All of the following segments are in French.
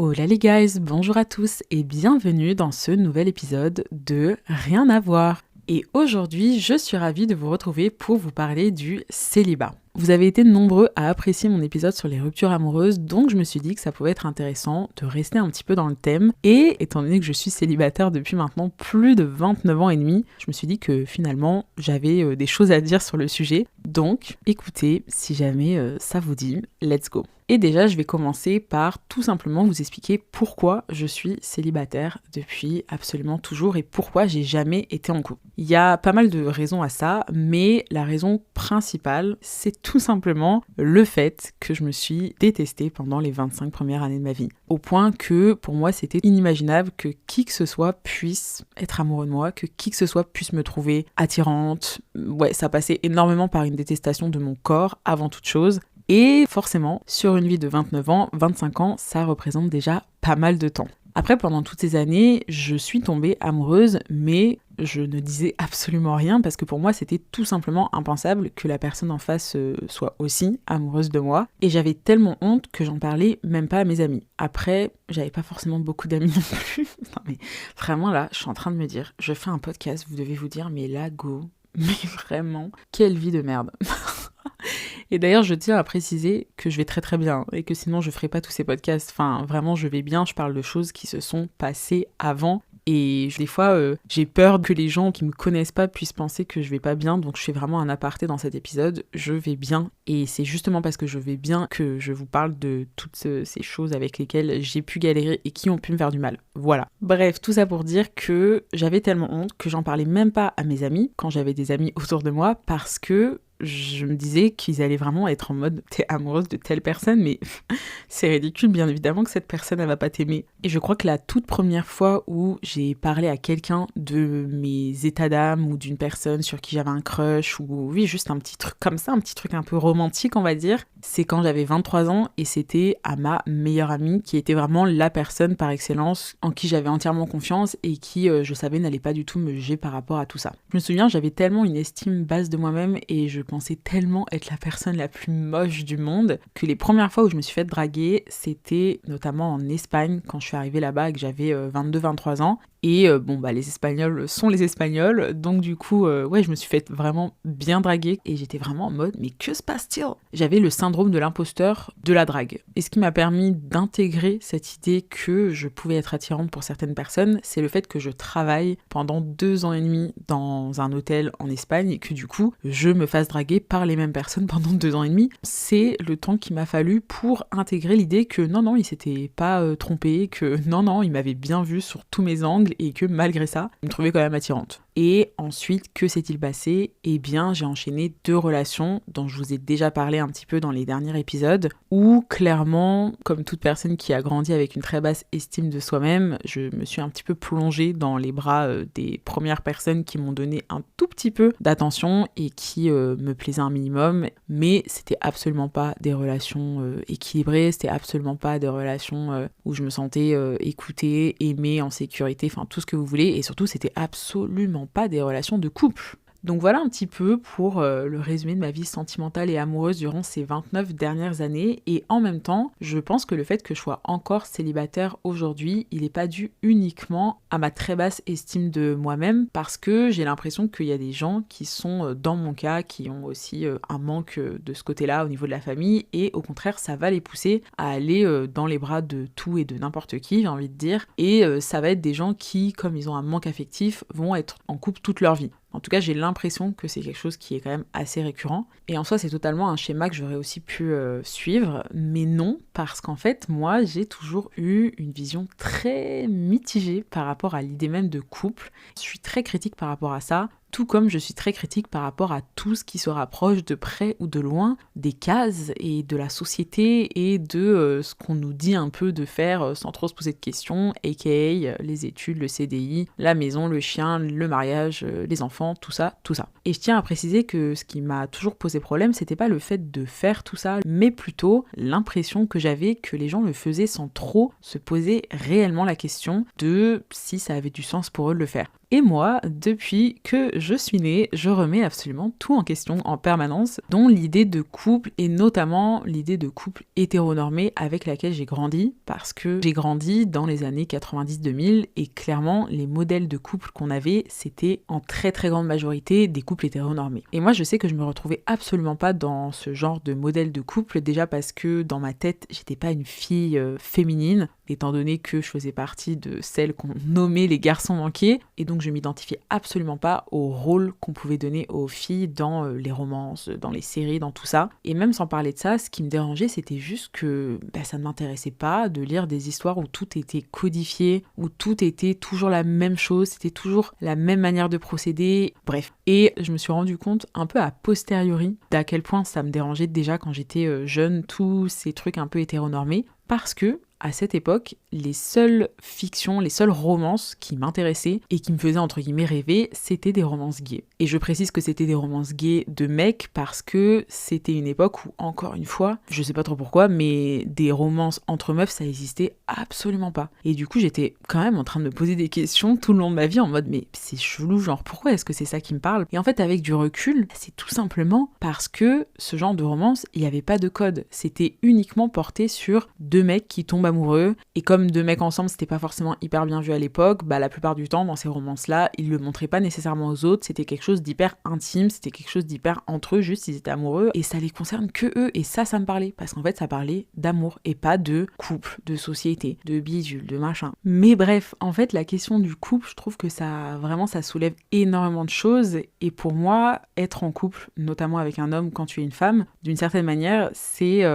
Hola les guys, bonjour à tous et bienvenue dans ce nouvel épisode de Rien à voir. Et aujourd'hui, je suis ravie de vous retrouver pour vous parler du célibat. Vous avez été nombreux à apprécier mon épisode sur les ruptures amoureuses, donc je me suis dit que ça pouvait être intéressant de rester un petit peu dans le thème. Et étant donné que je suis célibataire depuis maintenant plus de 29 ans et demi, je me suis dit que finalement j'avais des choses à dire sur le sujet. Donc écoutez, si jamais ça vous dit, let's go. Et déjà, je vais commencer par tout simplement vous expliquer pourquoi je suis célibataire depuis absolument toujours et pourquoi j'ai jamais été en couple. Il y a pas mal de raisons à ça, mais la raison principale, c'est tout simplement le fait que je me suis détestée pendant les 25 premières années de ma vie. Au point que, pour moi, c'était inimaginable que qui que ce soit puisse être amoureux de moi, que qui que ce soit puisse me trouver attirante. Ouais, ça passait énormément par une détestation de mon corps avant toute chose. Et forcément, sur une vie de 29 ans, 25 ans, ça représente déjà pas mal de temps. Après, pendant toutes ces années, je suis tombée amoureuse, mais je ne disais absolument rien parce que pour moi, c'était tout simplement impensable que la personne en face soit aussi amoureuse de moi. Et j'avais tellement honte que j'en parlais même pas à mes amis. Après, j'avais pas forcément beaucoup d'amis non plus. Non mais vraiment là, je suis en train de me dire, je fais un podcast, vous devez vous dire, mais là, go, mais vraiment, quelle vie de merde. Et d'ailleurs, je tiens à préciser que je vais très très bien et que sinon je ferai pas tous ces podcasts. Enfin, vraiment, je vais bien, je parle de choses qui se sont passées avant. Et des fois, j'ai peur que les gens qui me connaissent pas puissent penser que je vais pas bien. Donc je fais vraiment un aparté dans cet épisode. Je vais bien. Et c'est justement parce que je vais bien que je vous parle de toutes ces choses avec lesquelles j'ai pu galérer et qui ont pu me faire du mal. Voilà. Bref, tout ça pour dire que j'avais tellement honte que j'en parlais même pas à mes amis quand j'avais des amis autour de moi parce que je me disais qu'ils allaient vraiment être en mode « t'es amoureuse de telle personne », mais c'est ridicule, bien évidemment que cette personne, elle va pas t'aimer. Et je crois que la toute première fois où j'ai parlé à quelqu'un de mes états d'âme ou d'une personne sur qui j'avais un crush, ou oui, juste un petit truc comme ça, un petit truc un peu romantique, on va dire, c'est quand j'avais 23 ans et c'était à ma meilleure amie qui était vraiment la personne par excellence en qui j'avais entièrement confiance et qui, je savais, n'allait pas du tout me juger par rapport à tout ça. Je me souviens, j'avais tellement une estime basse de moi-même et je pensais tellement être la personne la plus moche du monde que les premières fois où je me suis fait draguer, c'était notamment en Espagne quand je suis arrivée là-bas et que j'avais 22-23 ans. Et les Espagnols sont les Espagnols, donc du coup, je me suis fait vraiment bien draguer et j'étais vraiment en mode, mais que se passe-t-il ? J'avais le syndrome de l'imposteur de la drague. Et ce qui m'a permis d'intégrer cette idée que je pouvais être attirante pour certaines personnes, c'est le fait que je travaille pendant 2 ans et demi dans un hôtel en Espagne et que du coup, je me fasse draguer par les mêmes personnes pendant 2 ans et demi. C'est le temps qu'il m'a fallu pour intégrer l'idée que non, il s'était pas trompé, que non, il m'avait bien vu sur tous mes angles et que malgré ça, il me trouvait quand même attirante. Et ensuite, que s'est-il passé ? Eh bien, j'ai enchaîné 2 relations dont je vous ai déjà parlé un petit peu dans les derniers épisodes, où clairement, comme toute personne qui a grandi avec une très basse estime de soi-même, je me suis un petit peu plongée dans les bras des premières personnes qui m'ont donné un tout petit peu d'attention et qui me plaisaient un minimum, mais c'était absolument pas des relations équilibrées, c'était absolument pas des relations où je me sentais écoutée, aimée, en sécurité, enfin tout ce que vous voulez, et surtout c'était absolument pas des relations de couple. Donc voilà un petit peu pour le résumé de ma vie sentimentale et amoureuse durant ces 29 dernières années. Et en même temps, je pense que le fait que je sois encore célibataire aujourd'hui, il n'est pas dû uniquement à ma très basse estime de moi-même, parce que j'ai l'impression qu'il y a des gens qui sont dans mon cas, qui ont aussi un manque de ce côté-là au niveau de la famille, et au contraire, ça va les pousser à aller dans les bras de tout et de n'importe qui, j'ai envie de dire. Et ça va être des gens qui, comme ils ont un manque affectif, vont être en couple toute leur vie. En tout cas, j'ai l'impression que c'est quelque chose qui est quand même assez récurrent. Et en soi, c'est totalement un schéma que j'aurais aussi pu suivre. Mais non, parce qu'en fait, moi, j'ai toujours eu une vision très mitigée par rapport à l'idée même de couple. Je suis très critique par rapport à ça. Tout comme je suis très critique par rapport à tout ce qui se rapproche de près ou de loin des cases et de la société et de ce qu'on nous dit un peu de faire sans trop se poser de questions, aka les études, le CDI, la maison, le chien, le mariage, les enfants, tout ça. Et je tiens à préciser que ce qui m'a toujours posé problème, c'était pas le fait de faire tout ça, mais plutôt l'impression que j'avais que les gens le faisaient sans trop se poser réellement la question de si ça avait du sens pour eux de le faire. Et moi, depuis que je suis née, je remets absolument tout en question en permanence, dont l'idée de couple et notamment l'idée de couple hétéronormé avec laquelle j'ai grandi, parce que j'ai grandi dans les années 90-2000 et clairement les modèles de couple qu'on avait, c'était en très très grande majorité des couples hétéronormés. Et moi je sais que je me retrouvais absolument pas dans ce genre de modèle de couple, déjà parce que dans ma tête, j'étais pas une fille féminine, étant donné que je faisais partie de celles qu'on nommait les garçons manqués, et donc je m'identifiais absolument pas au rôle qu'on pouvait donner aux filles dans les romances, dans les séries, dans tout ça. Et même sans parler de ça, ce qui me dérangeait, c'était juste que ça ne m'intéressait pas de lire des histoires où tout était codifié, où tout était toujours la même chose, c'était toujours la même manière de procéder, bref. Et je me suis rendu compte un peu a posteriori d'à quel point ça me dérangeait déjà quand j'étais jeune, tous ces trucs un peu hétéronormés, parce que à cette époque, les seules fictions, les seules romances qui m'intéressaient et qui me faisaient entre guillemets rêver, c'était des romances gays. Et je précise que c'était des romances gays de mecs parce que c'était une époque où, encore une fois, je sais pas trop pourquoi, mais des romances entre meufs, ça existait absolument pas. Et du coup, j'étais quand même en train de me poser des questions tout le long de ma vie en mode mais c'est chelou, genre pourquoi est-ce que c'est ça qui me parle? Et en fait, avec du recul, c'est tout simplement parce que ce genre de romance, il n'y avait pas de code. C'était uniquement porté sur deux mecs qui tombent amoureux, et comme deux mecs ensemble c'était pas forcément hyper bien vu à l'époque, la plupart du temps dans ces romances-là, ils le montraient pas nécessairement aux autres, c'était quelque chose d'hyper intime, c'était quelque chose d'hyper entre eux, juste ils étaient amoureux, et ça les concerne que eux, et ça me parlait, parce qu'en fait ça parlait d'amour, et pas de couple, de société, de bidule, de machin. Mais bref, en fait la question du couple, je trouve que ça soulève énormément de choses, et pour moi, être en couple, notamment avec un homme quand tu es une femme, d'une certaine manière, c'est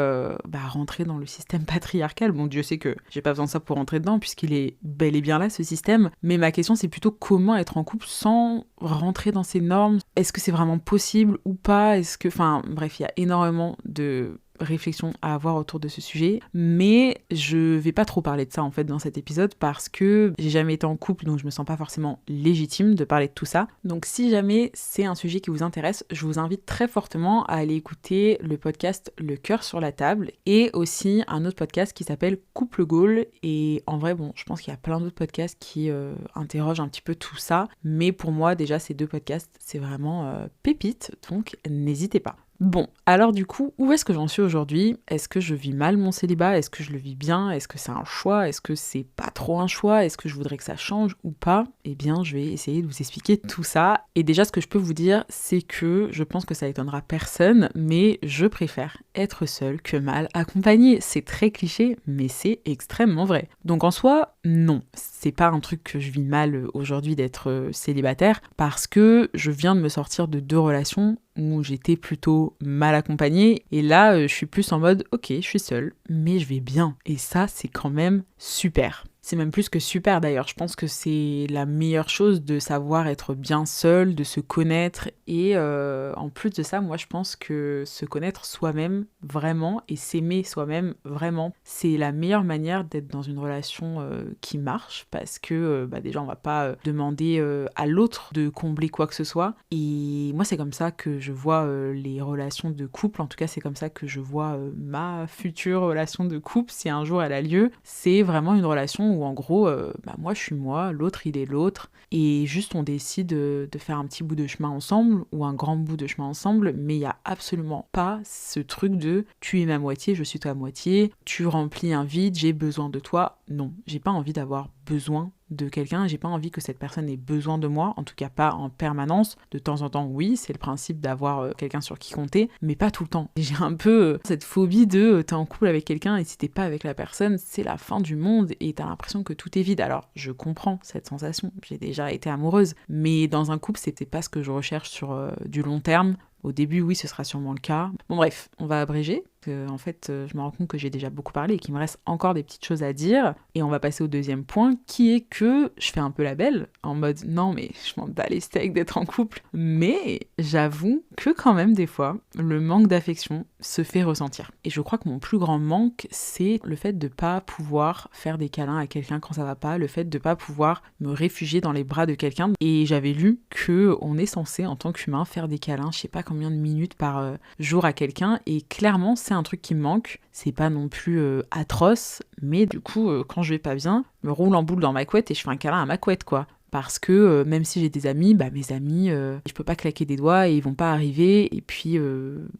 rentrer dans le système patriarcal. Bon, Dieu sait que j'ai pas besoin de ça pour rentrer dedans, puisqu'il est bel et bien là, ce système. Mais ma question, c'est plutôt comment être en couple sans rentrer dans ces normes. Est-ce que c'est vraiment possible ou pas? Enfin, bref, il y a énormément de réflexion à avoir autour de ce sujet, mais je vais pas trop parler de ça en fait dans cet épisode parce que j'ai jamais été en couple, donc je me sens pas forcément légitime de parler de tout ça. Donc si jamais c'est un sujet qui vous intéresse, je vous invite très fortement à aller écouter le podcast Le cœur sur la table et aussi un autre podcast qui s'appelle Couple Goal. Et en vrai, je pense qu'il y a plein d'autres podcasts qui interrogent un petit peu tout ça, mais pour moi déjà ces deux podcasts c'est vraiment pépites, donc n'hésitez pas. Bon, alors du coup, où est-ce que j'en suis aujourd'hui? Est-ce que je vis mal mon célibat? Est-ce que je le vis bien? Est-ce que c'est un choix? Est-ce que c'est pas trop un choix? Est-ce que je voudrais que ça change ou pas? Eh bien, je vais essayer de vous expliquer tout ça. Et déjà, ce que je peux vous dire, c'est que je pense que ça étonnera personne, mais je préfère être seule que mal accompagnée. C'est très cliché, mais c'est extrêmement vrai. Donc en soi, non, c'est pas un truc que je vis mal aujourd'hui d'être célibataire, parce que je viens de me sortir de 2 relations où j'étais plutôt mal accompagnée, et là je suis plus en mode ok, je suis seule mais je vais bien, et ça c'est quand même super. C'est même plus que super d'ailleurs, je pense que c'est la meilleure chose de savoir être bien seul, de se connaître, et en plus de ça, moi je pense que se connaître soi-même vraiment et s'aimer soi-même vraiment, c'est la meilleure manière d'être dans une relation qui marche, parce que déjà on va pas demander à l'autre de combler quoi que ce soit, et moi c'est comme ça que je vois les relations de couple, en tout cas c'est comme ça que je vois ma future relation de couple, si un jour elle a lieu, c'est vraiment une relation où en gros, moi je suis moi, l'autre il est l'autre, et juste on décide de faire un petit bout de chemin ensemble, ou un grand bout de chemin ensemble, mais il n'y a absolument pas ce truc de tu es ma moitié, je suis ta moitié, tu remplis un vide, j'ai besoin de toi. Non, j'ai pas envie d'avoir besoin de quelqu'un, j'ai pas envie que cette personne ait besoin de moi, en tout cas pas en permanence. De temps en temps, oui, c'est le principe d'avoir quelqu'un sur qui compter, mais pas tout le temps. J'ai un peu cette phobie de t'es en couple avec quelqu'un et si t'es pas avec la personne, c'est la fin du monde et t'as l'impression que tout est vide. Alors, je comprends cette sensation, j'ai déjà été amoureuse, mais dans un couple, c'était pas ce que je recherche sur du long terme. Au début, oui, ce sera sûrement le cas. Bon bref, on va abréger. En fait, je me rends compte que j'ai déjà beaucoup parlé et qu'il me reste encore des petites choses à dire. Et on va passer au deuxième point, qui est que je fais un peu la belle, en mode non mais je m'en bats les steaks d'être en couple. Mais j'avoue que quand même des fois, le manque d'affection se fait ressentir. Et je crois que mon plus grand manque, c'est le fait de pas pouvoir faire des câlins à quelqu'un quand ça va pas, le fait de pas pouvoir me réfugier dans les bras de quelqu'un. Et j'avais lu que on est censé en tant qu'humain faire des câlins, je sais pas combien de minutes par jour à quelqu'un, et clairement c'est un truc qui me manque. C'est pas non plus atroce, mais du coup quand je vais pas bien, je me roule en boule dans ma couette et je fais un câlin à ma couette quoi. parce que même si j'ai des amis, mes amis, je peux pas claquer des doigts et ils vont pas arriver, et puis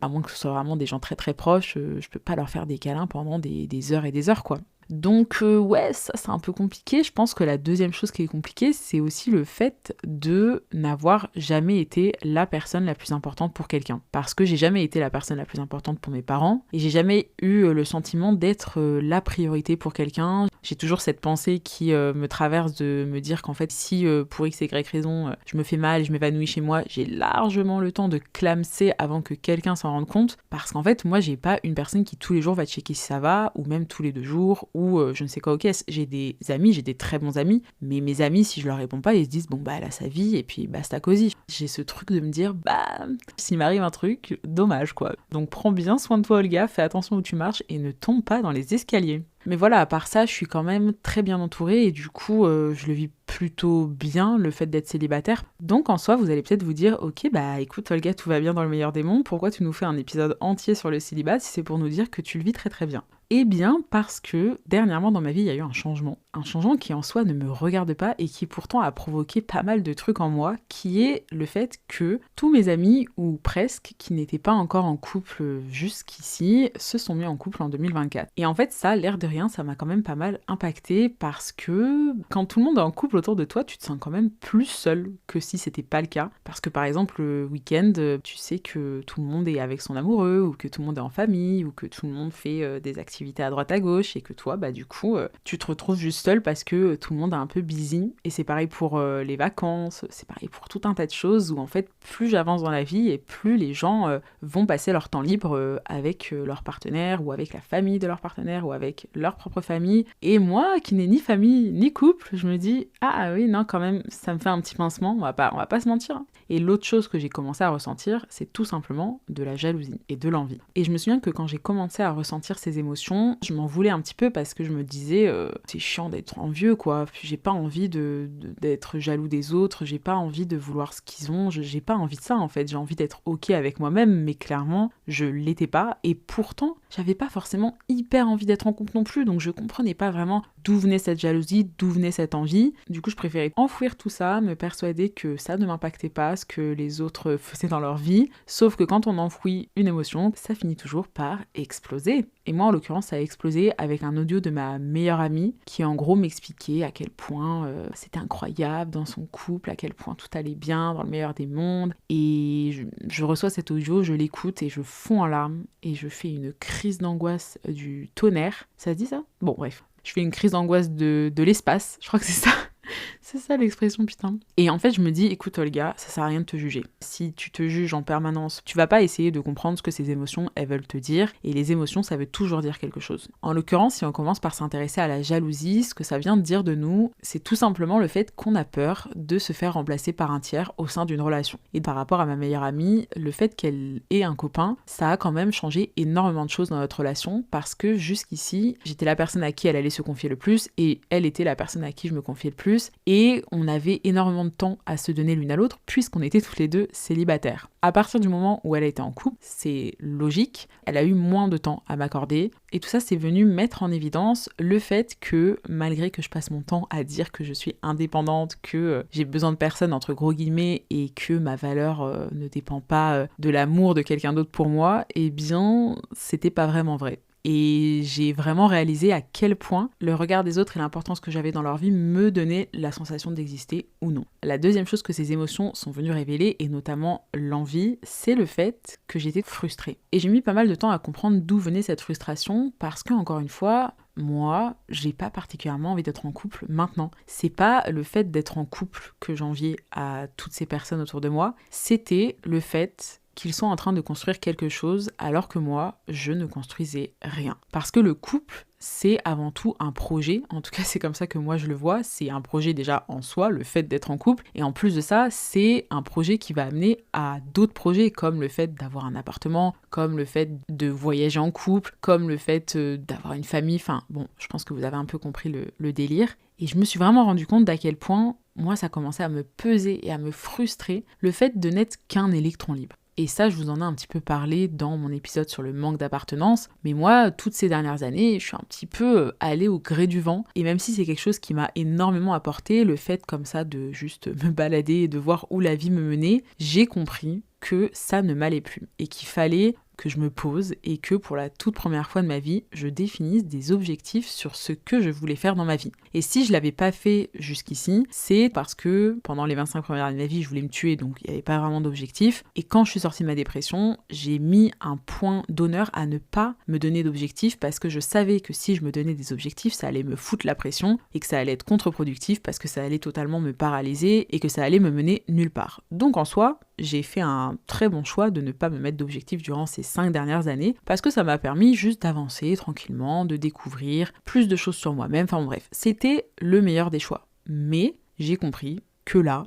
à moins que ce soit vraiment des gens très très proches, je peux pas leur faire des câlins pendant des heures et des heures, quoi. Donc ouais, ça c'est un peu compliqué. Je pense que la deuxième chose qui est compliquée, c'est aussi le fait de n'avoir jamais été la personne la plus importante pour quelqu'un. Parce que j'ai jamais été la personne la plus importante pour mes parents, et j'ai jamais eu le sentiment d'être la priorité pour quelqu'un. J'ai toujours cette pensée qui me traverse de me dire qu'en fait, si pour X et Y raison, je me fais mal, je m'évanouis chez moi, j'ai largement le temps de clamser avant que quelqu'un s'en rende compte. Parce qu'en fait, moi, j'ai pas une personne qui tous les jours va checker si ça va, ou même tous les 2 jours, ou je ne sais quoi, ok, j'ai des amis, j'ai des très bons amis, mais mes amis, si je leur réponds pas, ils se disent, bon elle a sa vie, et puis basta cosy. J'ai ce truc de me dire, s'il m'arrive un truc, dommage quoi. Donc prends bien soin de toi Olga, fais attention où tu marches, et ne tombe pas dans les escaliers. Mais voilà, à part ça, je suis quand même très bien entourée, et du coup, je le vis plutôt bien, le fait d'être célibataire. Donc en soi, vous allez peut-être vous dire, ok, écoute Olga, tout va bien dans le meilleur des mondes, pourquoi tu nous fais un épisode entier sur le célibat si c'est pour nous dire que tu le vis très très bien? Eh bien, parce que dernièrement dans ma vie, il y a eu un changement qui en soi ne me regarde pas et qui pourtant a provoqué pas mal de trucs en moi, qui est le fait que tous mes amis, ou presque, qui n'étaient pas encore en couple jusqu'ici, se sont mis en couple en 2024. Et en fait, ça, l'air de rien, ça m'a quand même pas mal impacté, parce que quand tout le monde est en couple autour de toi, tu te sens quand même plus seul que si c'était pas le cas. Parce que par exemple, le week-end, tu sais que tout le monde est avec son amoureux, ou que tout le monde est en famille, ou que tout le monde fait des activités à droite à gauche, et que toi, du coup, tu te retrouves juste seul parce que tout le monde est un peu busy. Et c'est pareil pour les vacances, c'est pareil pour tout un tas de choses où en fait, plus j'avance dans la vie et plus les gens vont passer leur temps libre avec leur partenaire, ou avec la famille de leur partenaire, ou avec leur propre famille. Et moi, qui n'ai ni famille ni couple, je me dis, ah oui, non, quand même, ça me fait un petit pincement, on va pas se mentir. Et l'autre chose que j'ai commencé à ressentir, c'est tout simplement de la jalousie et de l'envie. Et je me souviens que quand j'ai commencé à ressentir ces émotions, je m'en voulais un petit peu, parce que je me disais, c'est chiant d'être envieux, quoi. J'ai pas envie d'être jaloux des autres, j'ai pas envie de vouloir ce qu'ils ont, j'ai pas envie de ça, en fait. J'ai envie d'être ok avec moi-même, mais clairement, je l'étais pas. Et pourtant, j'avais pas forcément hyper envie d'être en couple non plus, donc je comprenais pas vraiment d'où venait cette jalousie, d'où venait cette envie. Du coup, je préférais enfouir tout ça, me persuader que ça ne m'impactait pas, ce que les autres faisaient dans leur vie. Sauf que quand on enfouit une émotion, ça finit toujours par exploser. Et moi, en l'occurrence, ça a explosé avec un audio de ma meilleure amie qui, en gros, m'expliquait à quel point c'était incroyable dans son couple, à quel point tout allait bien, dans le meilleur des mondes. Et je reçois cet audio, je l'écoute et je fonds en larmes et je fais une crise d'angoisse du tonnerre. Ça se dit ça? Bon, bref. Je fais une crise d'angoisse de l'espace, je crois que c'est ça. C'est ça l'expression, putain. Et en fait, je me dis, écoute Olga, ça sert à rien de te juger. Si tu te juges en permanence, tu vas pas essayer de comprendre ce que ces émotions, elles veulent te dire. Et les émotions, ça veut toujours dire quelque chose. En l'occurrence, si on commence par s'intéresser à la jalousie, ce que ça vient de dire de nous, c'est tout simplement le fait qu'on a peur de se faire remplacer par un tiers au sein d'une relation. Et par rapport à ma meilleure amie, le fait qu'elle ait un copain, ça a quand même changé énormément de choses dans notre relation, parce que jusqu'ici, j'étais la personne à qui elle allait se confier le plus, et elle était la personne à qui je me confiais le plus. Et on avait énormément de temps à se donner l'une à l'autre, puisqu'on était toutes les deux célibataires. À partir du moment où elle a été en couple, c'est logique, elle a eu moins de temps à m'accorder, et tout ça c'est venu mettre en évidence le fait que, malgré que je passe mon temps à dire que je suis indépendante, que j'ai besoin de personne entre gros guillemets, et que ma valeur ne dépend pas de l'amour de quelqu'un d'autre pour moi, eh bien c'était pas vraiment vrai. Et j'ai vraiment réalisé à quel point le regard des autres et l'importance que j'avais dans leur vie me donnaient la sensation d'exister ou non. La deuxième chose que ces émotions sont venues révéler, et notamment l'envie, c'est le fait que j'étais frustrée. Et j'ai mis pas mal de temps à comprendre d'où venait cette frustration, parce que, encore une fois, moi, j'ai pas particulièrement envie d'être en couple maintenant. C'est pas le fait d'être en couple que j'enviais à toutes ces personnes autour de moi, c'était le fait qu'ils sont en train de construire quelque chose alors que moi, je ne construisais rien. Parce que le couple, c'est avant tout un projet, en tout cas c'est comme ça que moi je le vois, c'est un projet déjà en soi, le fait d'être en couple, et en plus de ça, c'est un projet qui va amener à d'autres projets, comme le fait d'avoir un appartement, comme le fait de voyager en couple, comme le fait d'avoir une famille, enfin bon, je pense que vous avez un peu compris le délire. Et je me suis vraiment rendu compte d'à quel point, moi ça commençait à me peser et à me frustrer, le fait de n'être qu'un électron libre. Et ça, je vous en ai un petit peu parlé dans mon épisode sur le manque d'appartenance. Mais moi, toutes ces dernières années, je suis un petit peu allée au gré du vent. Et même si c'est quelque chose qui m'a énormément apporté, le fait comme ça de juste me balader et de voir où la vie me menait, j'ai compris que ça ne m'allait plus et qu'il fallait que je me pose et que pour la toute première fois de ma vie, je définisse des objectifs sur ce que je voulais faire dans ma vie. Et si je l'avais pas fait jusqu'ici, c'est parce que pendant les 25 premières années de ma vie, je voulais me tuer, donc il n'y avait pas vraiment d'objectif. Et quand je suis sortie de ma dépression, j'ai mis un point d'honneur à ne pas me donner d'objectifs parce que je savais que si je me donnais des objectifs, ça allait me foutre la pression et que ça allait être contre-productif parce que ça allait totalement me paralyser et que ça allait me mener nulle part. Donc en soi, j'ai fait un très bon choix de ne pas me mettre d'objectifs durant ces 5 dernières années parce que ça m'a permis juste d'avancer tranquillement, de découvrir plus de choses sur moi-même, enfin bon, bref, c'était le meilleur des choix. Mais j'ai compris que là,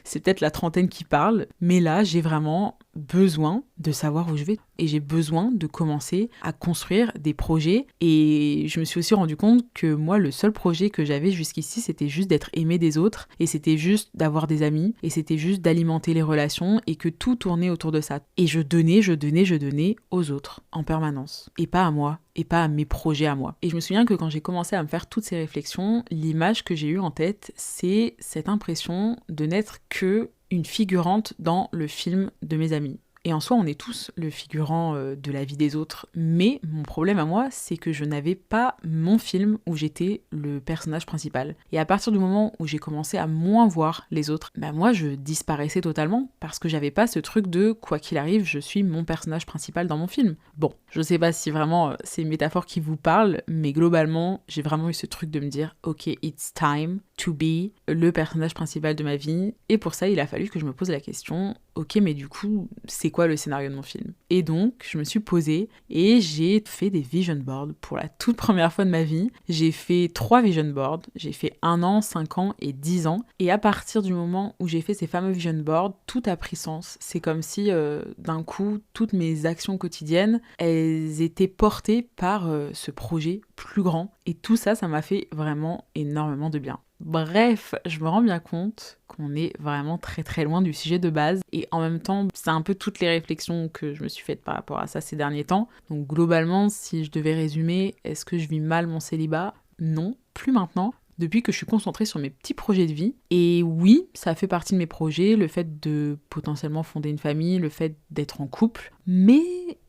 c'est peut-être la trentaine qui parle, mais là, j'ai vraiment besoin de savoir où je vais et j'ai besoin de commencer à construire des projets. Et je me suis aussi rendu compte que moi, le seul projet que j'avais jusqu'ici, c'était juste d'être aimé des autres et c'était juste d'avoir des amis et c'était juste d'alimenter les relations et que tout tournait autour de ça. Et je donnais aux autres en permanence et pas à moi et pas à mes projets à moi. Et je me souviens que quand j'ai commencé à me faire toutes ces réflexions, l'image que j'ai eue en tête, c'est cette impression de n'être que une figurante dans le film de mes amis. Et en soi, on est tous le figurant de la vie des autres. Mais mon problème à moi, c'est que je n'avais pas mon film où j'étais le personnage principal. Et à partir du moment où j'ai commencé à moins voir les autres, moi, je disparaissais totalement parce que j'avais pas ce truc de quoi qu'il arrive, je suis mon personnage principal dans mon film. Bon, je sais pas si vraiment c'est une métaphore qui vous parle, mais globalement, j'ai vraiment eu ce truc de me dire « Ok, it's time to be le personnage principal de ma vie. » Et pour ça, il a fallu que je me pose la question « Ok, mais du coup, c'est quoi le scénario de mon film ?» Et donc, je me suis posée et j'ai fait des vision boards pour la toute première fois de ma vie. J'ai fait 3 vision boards. J'ai fait 1 an, 5 ans et 10 ans. Et à partir du moment où j'ai fait ces fameux vision boards, tout a pris sens. C'est comme si, d'un coup, toutes mes actions quotidiennes, elles étaient portées par ce projet plus grand. Et tout ça, ça m'a fait vraiment énormément de bien. Bref, je me rends bien compte qu'on est vraiment très très loin du sujet de base et en même temps, c'est un peu toutes les réflexions que je me suis faites par rapport à ça ces derniers temps. Donc globalement, si je devais résumer, est-ce que je vis mal mon célibat ? Non, plus maintenant. Depuis que je suis concentrée sur mes petits projets de vie. Et oui, ça fait partie de mes projets, le fait de potentiellement fonder une famille, le fait d'être en couple, mais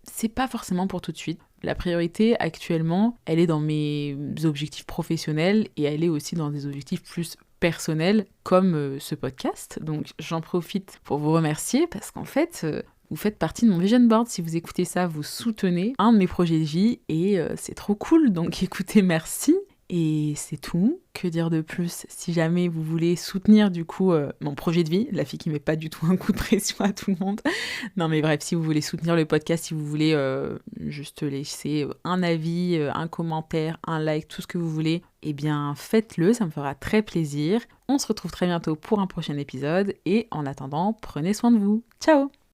c'est pas forcément pour tout de suite. La priorité actuellement, elle est dans mes objectifs professionnels et elle est aussi dans des objectifs plus personnels comme ce podcast. Donc j'en profite pour vous remercier parce qu'en fait, vous faites partie de mon vision board. Si vous écoutez ça, vous soutenez un de mes projets de vie et c'est trop cool. Donc écoutez, merci. Et c'est tout. Que dire de plus ? Si jamais vous voulez soutenir du coup mon projet de vie, la fille qui met pas du tout un coup de pression à tout le monde. Non mais bref, si vous voulez soutenir le podcast, si vous voulez juste laisser un avis, un commentaire, un like, tout ce que vous voulez, eh bien faites-le, ça me fera très plaisir. On se retrouve très bientôt pour un prochain épisode et en attendant, prenez soin de vous. Ciao !